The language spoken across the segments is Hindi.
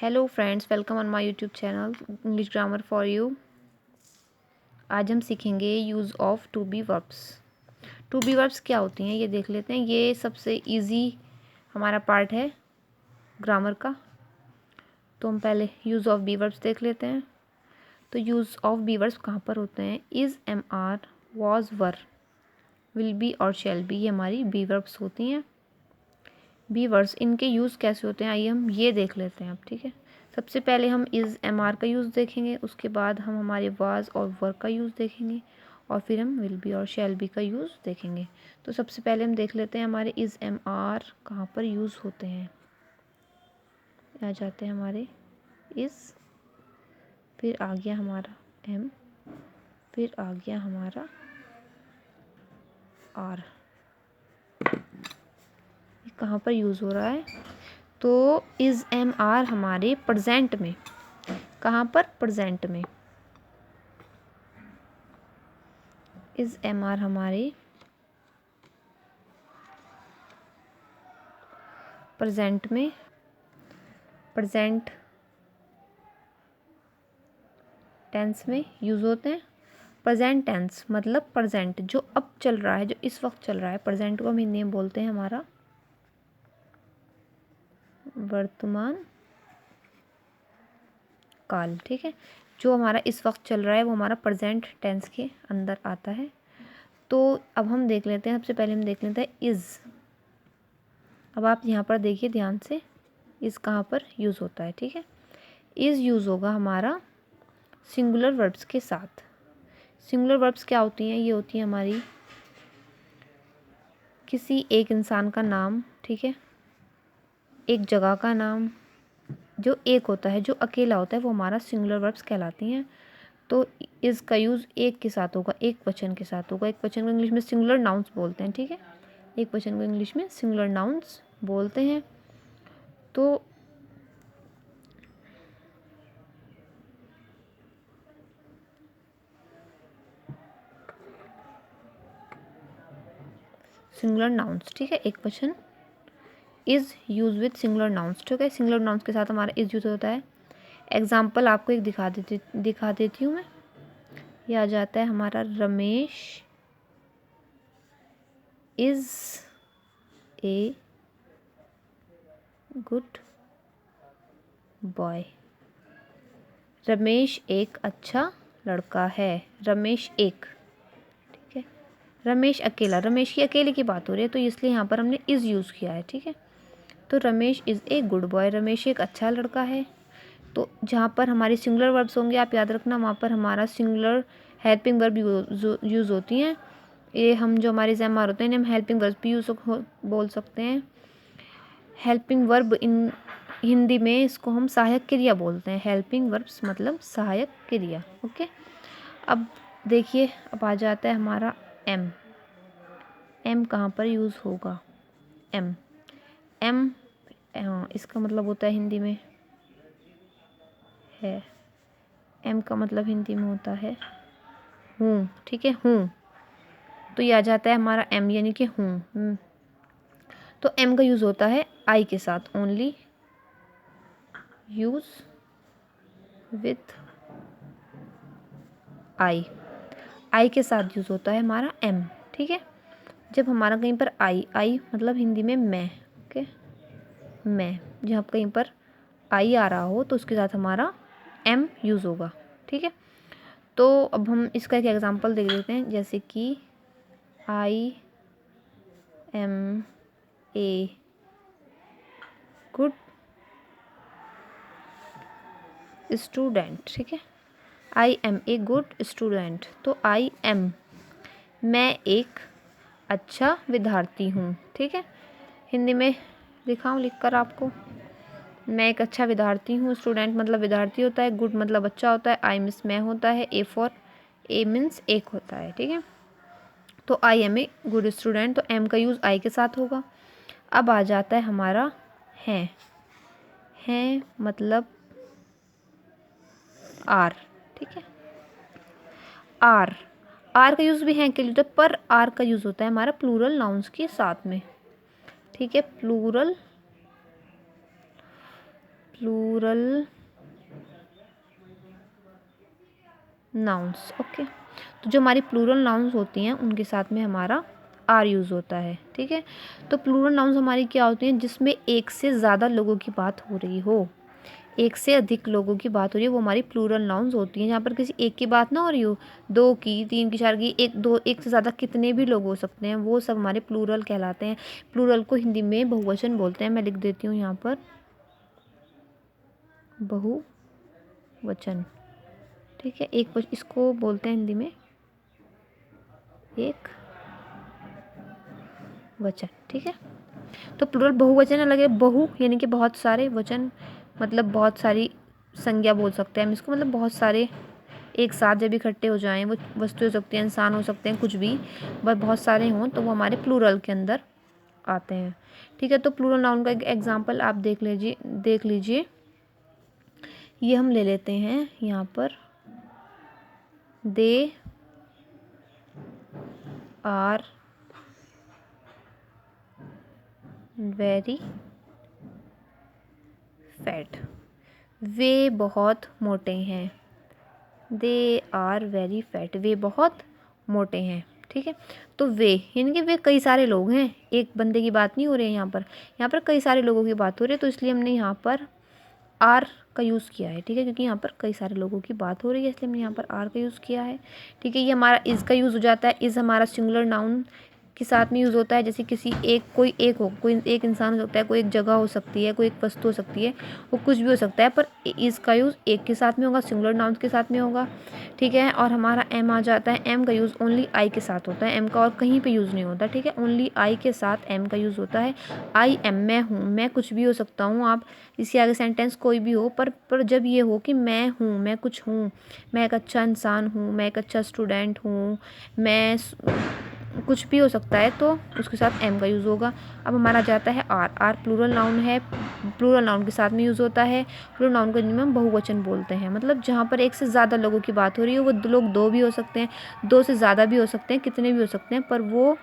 Hello friends, welcome on my YouTube channel English grammar for you. आज हम सीखेंगे use of to be verbs. To be verbs क्या होती हैं ये देख लेते हैं। ये सबसे इजी हमारा पार्ट है ग्रामर का। तो हम पहले यूज़ ऑफ बी वर्ब्स देख लेते हैं। तो यूज़ ऑफ बी वर्ब्स कहाँ पर होते हैं? Is, am are, was, were, will be और शैल बी, ये हमारी बी वर्ब्स होती हैं। बी वर्ड्स इनके यूज़ कैसे होते हैं आइए हम ये देख लेते हैं अब। ठीक है, सबसे पहले हम इज़, एम आर का यूज़ देखेंगे, उसके बाद हम हमारे वाज और वर का यूज़ देखेंगे, और फिर हम विल बी और शैल बी का यूज़ देखेंगे। तो सबसे पहले हम देख लेते हैं हमारे इज़, एम आर कहाँ पर यूज़ होते हैं। आ जाते हैं हमारे इज़, फिर आ गया हमारा एम, फिर आ गया हमारा आर। कहाँ पर यूज़ हो रहा है? तो इज़, एम, आर हमारे प्रेजेंट में। कहाँ पर? प्रेजेंट में। इज़, एम, आर हमारे प्रेजेंट में, प्रेजेंट टेंस में यूज़ होते हैं। प्रेजेंट टेंस मतलब प्रेजेंट जो अब चल रहा है, जो इस वक्त चल रहा है। प्रेजेंट को हम हिंदी में बोलते हैं हमारा वर्तमान काल। ठीक है, जो हमारा इस वक्त चल रहा है वो हमारा प्रेजेंट टेंस के अंदर आता है। तो अब हम देख लेते हैं, सबसे पहले हम देख लेते हैं इज़। अब आप यहाँ पर देखिए ध्यान से, इज़ कहाँ पर यूज़ होता है। ठीक है, इज़ यूज़ होगा हमारा सिंगुलर वर्ब्स के साथ। सिंगुलर वर्ब्स क्या होती हैं? ये होती हैं हमारी किसी एक इंसान का नाम, ठीक है, एक जगह का नाम, जो एक होता है, जो अकेला होता है, वो हमारा सिंगुलर वर्ब्स कहलाती हैं। तो इज़ का यूज़ एक के साथ होगा, एक वचन के साथ होगा। एक वचन को इंग्लिश में सिंगुलर नाउन्स बोलते हैं। ठीक है, एक वचन को इंग्लिश में सिंगुलर नाउन्स बोलते हैं। तो सिंगुलर नाउन्स, ठीक है, एक वचन is use with singular nouns. ठीक है, सिंगुलर नाउन्स के साथ हमारा इज़ यूज होता है। एग्जाम्पल आपको एक दिखा देती हूँ मैं। ये आ जाता है हमारा Ramesh is a good boy. Ramesh एक अच्छा लड़का है। रमेश एक, ठीक है, रमेश अकेला, रमेश की अकेले की बात हो रही है, तो इसलिए यहाँ पर हमने इज़ यूज़ किया है। ठीक है, तो Ramesh is a good boy, Ramesh एक अच्छा लड़का है। तो जहाँ पर हमारी सिंगुलर वर्ब्स होंगे आप याद रखना, वहाँ पर हमारा सिंगुलर हेल्पिंग वर्ब यूज़ होती हैं। ये हम जो हमारे एग्जाम होते हैं हम हेल्पिंग वर्ब भी बोल सकते हैं। हेल्पिंग वर्ब इन हिंदी में इसको हम सहायक क्रिया बोलते हैं। हेल्पिंग वर्ब्स मतलब सहायक क्रिया। ओके, अब देखिए, अब आ जाता है हमारा एम। एम कहाँ पर यूज़ होगा? एम, एम इसका मतलब होता है हिंदी में है। एम का मतलब हिंदी में होता है हूँ। ठीक है, हूँ, तो ये आ जाता है हमारा एम यानी कि हूँ। तो एम का यूज़ होता है आई के साथ। ओनली यूज़ विथ आई के साथ यूज़ होता है हमारा एम। ठीक है, जब हमारा कहीं पर आई मतलब हिंदी में मैं। ओके, मैं, जब कहीं पर आई आ रहा हो तो उसके साथ हमारा एम यूज़ होगा। ठीक है, तो अब हम इसका एक एग्जांपल देख लेते हैं, जैसे कि I am a good student. ठीक है, I am a good student. तो आई एम, मैं एक अच्छा विद्यार्थी हूँ। ठीक है, हिंदी में दिखाऊँ लिख कर आपको? मैं एक अच्छा विद्यार्थी हूँ। स्टूडेंट मतलब विद्यार्थी होता है, गुड मतलब अच्छा होता है, आई मीन्स मैं होता है, ए फॉर ए मीन्स एक होता है। ठीक है, तो I am a good student, तो एम का यूज़ आई के साथ होगा। अब आ जाता है हमारा है मतलब आर। ठीक है, आर, आर का यूज़ भी हैं के लिए होता है, पर आर का यूज़ होता है हमारा प्लूरल नाउन्स के साथ में। ठीक है, प्लूरल नाउन्स। ओके, तो जो हमारी प्लूरल नाउन्स होती हैं उनके साथ में हमारा आर यूज़ होता है। ठीक है, तो प्लूरल नाउन्स हमारी क्या होती हैं, जिसमें एक से ज़्यादा लोगों की बात हो रही हो, एक से अधिक लोगों की बात हो रही है, वो हमारी प्लूरल नाउन्स होती हैं। जहाँ पर किसी एक की बात ना हो रही हो, दो की, तीन की, चार की, एक दो, एक से ज़्यादा कितने भी लोग हो सकते हैं, वो सब हमारे प्लूरल कहलाते हैं। प्लूरल को हिंदी में बहुवचन बोलते हैं। मैं लिख देती हूँ यहाँ पर बहुवचन। ठीक है, इसको बोलते हैं हिंदी में एक वचन। ठीक है, तो प्लूरल बहुवचन अलग है। बहु यानी कि बहुत सारे, वचन मतलब बहुत सारी संज्ञा बोल सकते हैं हम इसको, मतलब बहुत सारे एक साथ जब इकट्ठे हो जाएं, वो वस्तु हो सकती हैं, इंसान हो सकते हैं, कुछ भी, बस बहुत सारे हों तो वो हमारे प्लूरल के अंदर आते हैं। ठीक है, तो प्लूरल नाउन का एक एग्जाम्पल आप देख लीजिए। ये हम ले लेते हैं यहाँ पर, दे आर वेरी फैट, वे बहुत मोटे हैं। दे आर वेरी फैट, वे बहुत मोटे हैं। ठीक है, तो वे यानी कि वे कई सारे लोग हैं, एक बंदे की बात नहीं हो रही है यहाँ पर कई सारे लोगों की बात हो रही है, तो इसलिए हमने यहाँ पर आर का यूज़ किया है। ठीक है, क्योंकि यहाँ पर कई सारे लोगों की बात हो रही है, इसलिए हमने यहाँ पर आर का यूज़ किया है। ठीक है, ये हमारा इज़ का यूज़ हो जाता है। इज़ हमारा सिंगुलर नाउन के साथ में यूज़ होता है, जैसे कोई एक इंसान हो सकता है, कोई एक जगह हो सकती है, कोई एक वस्तु हो सकती है, वो कुछ भी हो सकता है, पर इज़ का यूज़ एक के साथ में होगा, सिंगुलर नाउन के साथ में होगा। ठीक है, और हमारा एम आ जाता है। एम का यूज़ ओनली आई के साथ होता है, एम का और कहीं पे यूज़ नहीं होता। ठीक है, ओनली आई के साथ एम का यूज़ होता है। आई एम, मैं हूँ, मैं कुछ भी हो सकता हूँ, आप इसके आगे सेंटेंस कोई भी हो, पर जब ये हो कि मैं हूँ, मैं कुछ हूँ, मैं एक अच्छा इंसान हूँ, मैं एक अच्छा स्टूडेंट हूँ, मैं कुछ भी हो सकता है, तो उसके साथ एम का यूज़ होगा। अब हमारा जाता है आर। आर प्लूरल नाउन है, प्लूरल नाउन के साथ में यूज़ होता है। प्लूरल नाउन को हिंदी में हम बहुवचन बोलते हैं, मतलब जहाँ पर एक से ज़्यादा लोगों की बात हो रही है, वो लोग दो भी हो सकते हैं, दो से ज़्यादा भी हो सकते हैं, कितने भी हो सकते हैं, पर वो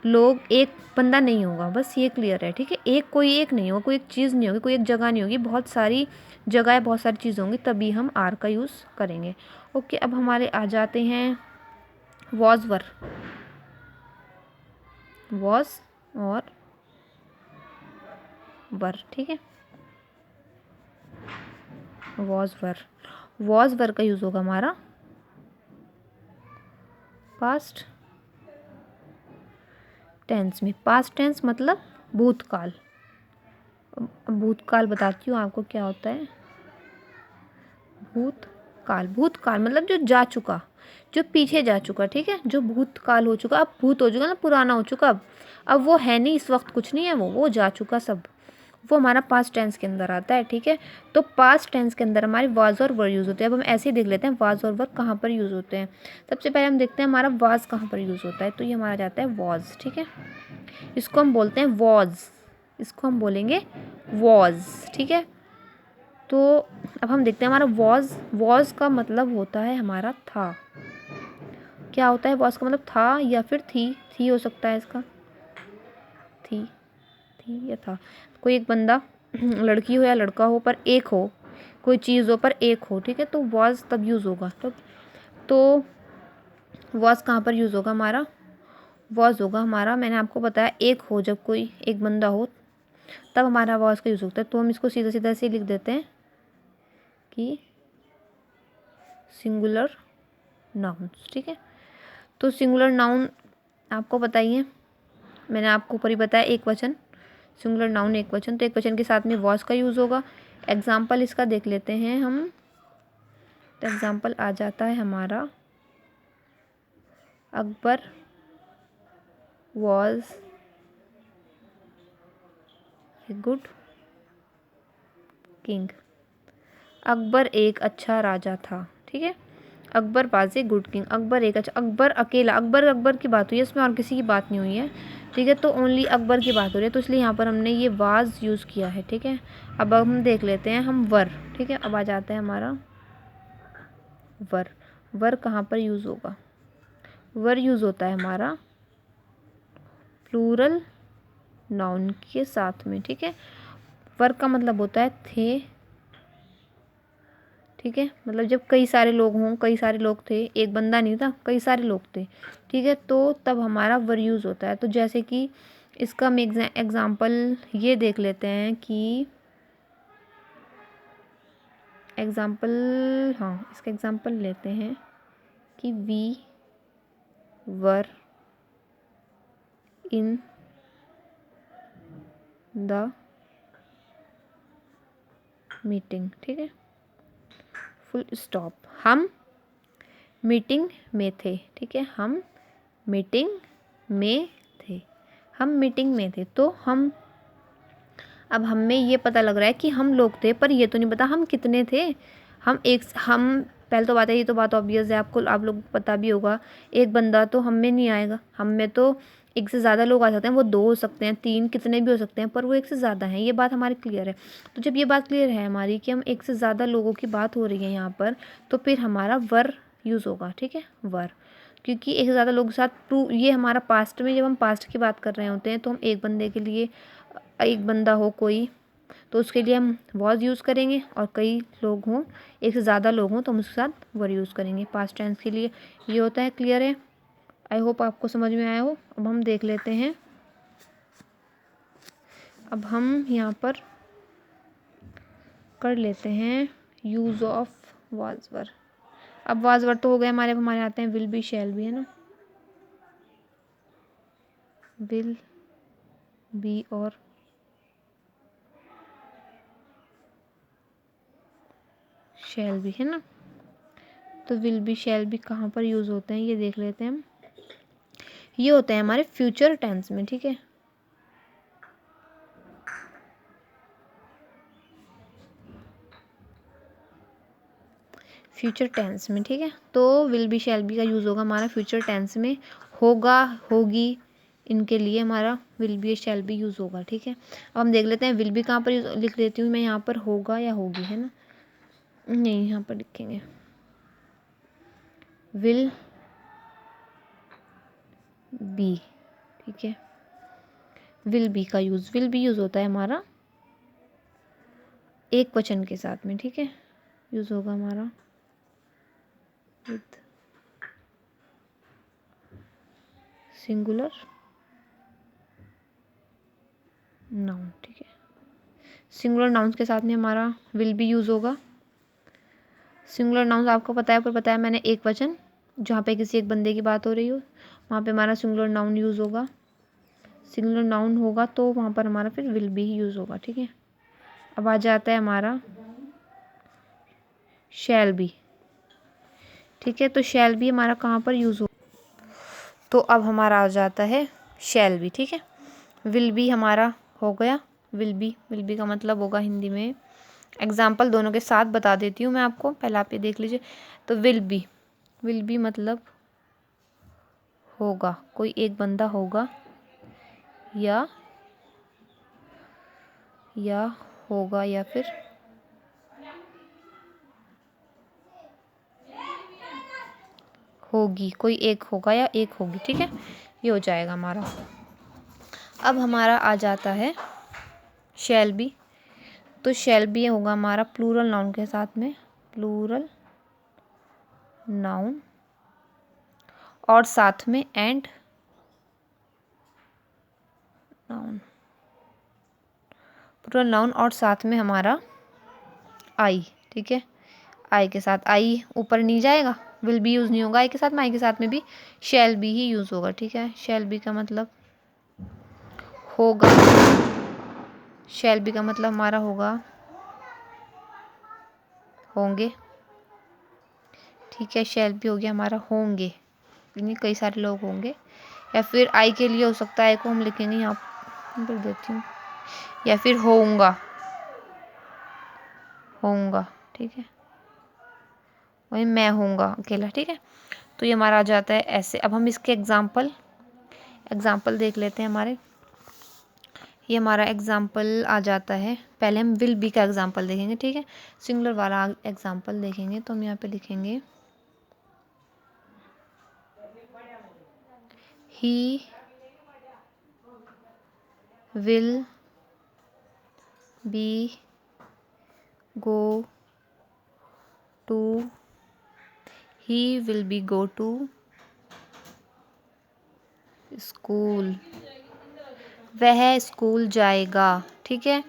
लोग एक बंदा नहीं होगा, बस ये क्लियर है। ठीक है, कोई एक नहीं होगा, कोई एक चीज़ नहीं होगी, कोई एक जगह नहीं होगी, बहुत सारी जगह, बहुत सारी चीज़ होंगी, तभी हम आर का यूज़ करेंगे। ओके, अब हमारे आ जाते हैं वॉज वर। वॉज और वर। ठीक है, वॉज वर का यूज़ होगा हमारा पास्ट टेंस में। पास्ट टेंस मतलब भूतकाल। भूतकाल बताती हूँ आपको क्या होता है। भूतकाल मतलब जो जा चुका, जो पीछे जा चुका। ठीक है, जो भूतकाल हो चुका, अब भूत हो चुका ना, पुराना हो चुका, अब वो है नहीं, इस वक्त कुछ नहीं है, वो जा चुका सब, वो हमारा पास्ट टेंस के अंदर आता है। ठीक है, तो पास्ट टेंस के अंदर हमारे वाज और वर यूज़ होते हैं। अब हम ऐसे ही देख लेते हैं वाज और वर कहाँ पर यूज़ होते हैं। सबसे पहले हम देखते हैं हमारा वाज कहाँ पर यूज़ होता है, तो ये हमारा जाता है वॉज। ठीक है, इसको हम बोलते हैं वॉज, इसको हम बोलेंगे वॉज। ठीक है, तो अब हम देखते हैं हमारा वॉज का मतलब होता है हमारा था। क्या होता है वॉज का मतलब? था या फिर थी हो सकता है इसका, थी या था। कोई एक बंदा, लड़की हो या लड़का हो, पर एक हो, कोई चीज़ हो पर एक हो। ठीक है, तो वॉज तब यूज़ होगा। तो वॉज कहाँ पर यूज़ होगा हमारा? वॉज होगा हमारा, मैंने आपको बताया, एक हो, जब कोई एक बंदा हो तब हमारा वॉज का यूज़ होता है। तो हम इसको सीधा सीधा से लिख देते हैं कि सिंगुलर नाउन्स। ठीक है, तो सिंगुलर नाउन आपको बताइए, मैंने आपको ऊपर ही बताया एक वचन, सिंगुलर नाउन एक वचन, तो एक वचन के साथ में वॉज का यूज़ होगा। एग्जाम्पल इसका देख लेते हैं हम, तो एग्जाम्पल आ जाता है हमारा, Akbar was a good king. Akbar एक अच्छा राजा था। ठीक है, Akbar was a good king, Akbar एक अच्छा, अकबर अकेला, अकबर की बात हुई है इसमें, और किसी की बात नहीं हुई है। ठीक है, तो ओनली अकबर की बात हो रही है, तो इसलिए यहाँ पर हमने ये वाज यूज़ किया है। ठीक है, अब हम देख लेते हैं हम वर। ठीक है, अब आ जाता है हमारा वर कहाँ पर यूज़ होगा? वर यूज़ होता है हमारा प्लूरल नाउन के साथ में। ठीक है, वर का मतलब होता है थे, ठीक है, मतलब जब कई सारे लोग हों, कई सारे लोग थे, एक बंदा नहीं था, कई सारे लोग थे, ठीक है, तो तब हमारा वर यूज़ होता है। तो जैसे कि इसका हम एग्ज़ाम्पल ये देख लेते हैं कि इसका एग्ज़ाम्पल लेते हैं कि we were in the meeting, ठीक है, फुल स्टॉप। हम मीटिंग में थे, ठीक है, हम मीटिंग में थे, हम मीटिंग में थे। तो अब हमें ये पता लग रहा है कि हम लोग थे, पर ये तो नहीं पता हम कितने थे। हम पहले तो बात है, ये तो बात ऑब्वियस है, आप लोग को पता भी होगा, एक बंदा तो हम में नहीं आएगा, हम में तो एक से ज़्यादा लोग आ सकते हैं, वो 2 हो सकते हैं, 3, कितने भी हो सकते हैं, पर वो एक से ज़्यादा हैं, ये बात हमारी क्लियर है। तो जब ये बात क्लियर है हमारी कि हम एक से ज़्यादा लोगों की बात हो रही है यहाँ पर, तो फिर हमारा वर यूज़ होगा, ठीक है, वर, क्योंकि एक से ज़्यादा लोगों के साथ टू, ये हमारा पास्ट में, जब हम पास्ट की बात कर रहे होते हैं तो हम एक बंदे के लिए, एक बंदा हो कोई, तो उसके लिए हम वॉज यूज़ करेंगे, और कई लोग हों, एक से ज़्यादा लोग हों, तो हम उसके साथ वर यूज़ करेंगे पास्ट टेंस के लिए। ये होता है, क्लियर है? आई होप आपको समझ में आया हो। अब हम देख लेते हैं, अब हम यहाँ पर कर लेते हैं यूज़ ऑफ वाज वर। अब वाज वर तो हो गए हमारे, अब हमारे आते हैं विल बी, शैल बी, है ना, विल बी और शैल बी, है ना। तो विल बी, शैल बी कहाँ पर यूज़ होते हैं ये देख लेते हैं हम। ये होते हैं हमारे फ्यूचर टेंस में, ठीक है, फ्यूचर टेंस में, ठीक है। तो विल बी शैल बी का यूज़ होगा हमारा फ्यूचर टेंस में, होगा, होगी, इनके लिए हमारा will be shall be use होगा, ठीक है। अब हम देख लेते हैं विल बी कहाँ पर लिख लेती हूँ मैं यहाँ पर, होगा या होगी, है ना, नहीं यहाँ पर लिखेंगे विल बी, ठीक है। विल बी का यूज़, विल बी यूज़ होता है हमारा एक वचन के साथ में, ठीक है, यूज़ होगा हमारा विद सिंगुलर नाउन, ठीक है, सिंगुलर नाउन्स के साथ में हमारा विल बी यूज़ होगा। सिंगुलर नाउन्स आपको पता है, पर बताया मैंने एक वचन, जहाँ पे किसी एक बंदे की बात हो रही हो, वहाँ पे हमारा सिंगुलर नाउन यूज़ होगा। सिंगुलर नाउन होगा तो वहाँ पर हमारा फिर विल बी ही यूज़ होगा, ठीक है। अब आ जाता है हमारा शैल बी, ठीक है। तो शैल बी हमारा कहाँ पर यूज़ हो, तो अब हमारा आ जाता है शैल बी, ठीक है। विल बी हमारा हो गया, विल बी का मतलब होगा हिंदी में, एग्जाम्पल दोनों के साथ बता देती हूँ मैं आपको, पहले आप ये देख लीजिए। तो विल बी मतलब होगा, कोई एक बंदा होगा, या होगा, या फिर होगी, कोई एक होगा या एक होगी, ठीक है, ये हो जाएगा हमारा। अब हमारा आ जाता है शैल बी। तो शैल बी होगा हमारा प्लूरल नाउन के साथ में, प्लूरल नाउन, और साथ में एंड नाउन, प्लूरल नाउन और साथ में हमारा आई, ठीक है। आई के साथ, आई ऊपर नहीं जाएगा, विल बी यूज़ नहीं होगा आई के साथ में, आई के साथ में भी शैल बी ही यूज़ होगा, ठीक है। शैल बी का मतलब होगा, शैल बी का मतलब हमारा होगा होंगे, ठीक है। शैल बी हो गया हमारा होंगे, यानी कई सारे लोग होंगे, या फिर आई के लिए हो सकता है, आई को हम लिखेंगे यहाँ पर देती हूँ, या फिर होऊंगा, ठीक है, वही मैं होऊंगा अकेला, ठीक है। तो ये हमारा आ जाता है ऐसे। अब हम इसके एग्जाम्पल देख लेते हैं हमारे। ये हमारा एग्जाम्पल आ जाता है, पहले हम विल बी का एग्जाम्पल देखेंगे, ठीक है, सिंगुलर वाला एग्जाम्पल देखेंगे। तो हम यहाँ पे लिखेंगे he will be go to, he will be go to school, वह स्कूल जाएगा। ठीक है,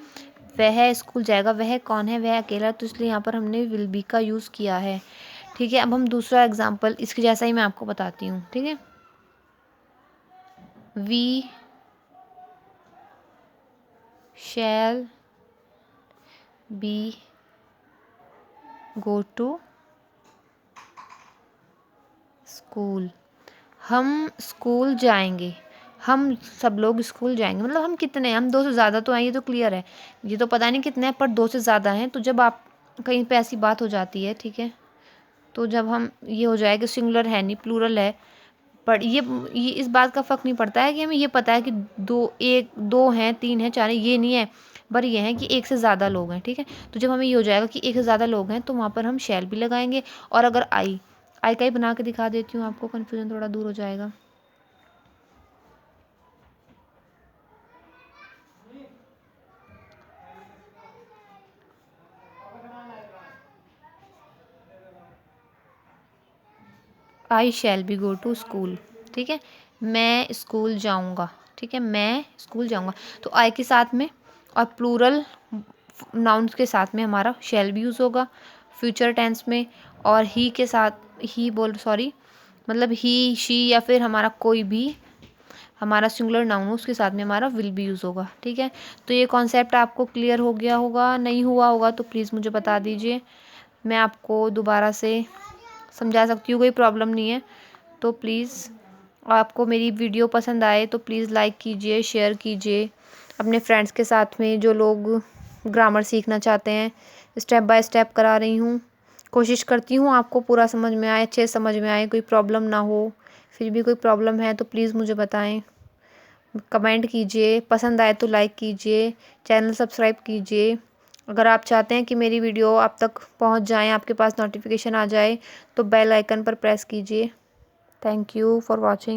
वह स्कूल जाएगा, वह कौन है, वह अकेला, तो इसलिए यहाँ पर हमने विल बी का यूज़ किया है। ठीक है, अब हम दूसरा एग्जाम्पल इसके जैसा ही मैं आपको बताती हूँ। ठीक है, we shall be go to school, हम स्कूल जाएंगे, हम सब लोग स्कूल जाएंगे, मतलब हम कितने हैं, हम दो से ज़्यादा तो हैं, ये तो क्लियर है। ये तो पता नहीं कितने हैं, पर दो से ज़्यादा हैं। तो जब आप कहीं पे ऐसी बात हो जाती है, ठीक है, तो जब हम ये हो जाए कि सिंगुलर है नहीं प्लूरल है, पर ये इस बात का फ़र्क नहीं पड़ता है कि हमें ये पता है कि दो हैं, तीन हैं, चार हैं, ये नहीं है, पर ये है कि एक से ज़्यादा लोग हैं। ठीक है, तो जब हमें ये हो जाएगा कि एक से ज़्यादा लोग हैं, तो वहाँ पर हम शैल भी लगाएंगे। और अगर आई का ही बना के दिखा देती हूँ आपको, कन्फ्यूजन थोड़ा दूर हो जाएगा। I shall be go to school. ठीक है, मैं स्कूल जाऊँगा। ठीक है, मैं स्कूल जाऊँगा, तो आई के साथ में और प्लूरल नाउन्स के साथ में हमारा शैल भी यूज़ होगा फ्यूचर टेंस में। और ही के साथ मतलब ही, शी या फिर हमारा कोई भी हमारा सिंगुलर नाउन हो उसके साथ में हमारा विल भी यूज़ होगा। ठीक है, तो ये कॉन्सेप्ट आपको क्लियर हो गया होगा, नहीं हुआ होगा तो प्लीज़ मुझे बता दीजिए, मैं आपको दोबारा से समझा सकती हूँ, कोई प्रॉब्लम नहीं है। तो प्लीज़ आपको मेरी वीडियो पसंद आए तो प्लीज़ लाइक कीजिए, शेयर कीजिए अपने फ्रेंड्स के साथ में जो लोग ग्रामर सीखना चाहते हैं। स्टेप बाय स्टेप करा रही हूँ, कोशिश करती हूँ आपको पूरा समझ में आए, अच्छे समझ में आए, कोई प्रॉब्लम ना हो। फिर भी कोई प्रॉब्लम है तो प्लीज़ मुझे बताएं, कमेंट कीजिए, पसंद आए तो लाइक कीजिए, चैनल सब्सक्राइब कीजिए। अगर आप चाहते हैं कि मेरी वीडियो आप तक पहुंच जाए, आपके पास नोटिफिकेशन आ जाए, तो बेल आइकन पर प्रेस कीजिए। Thank you for watching.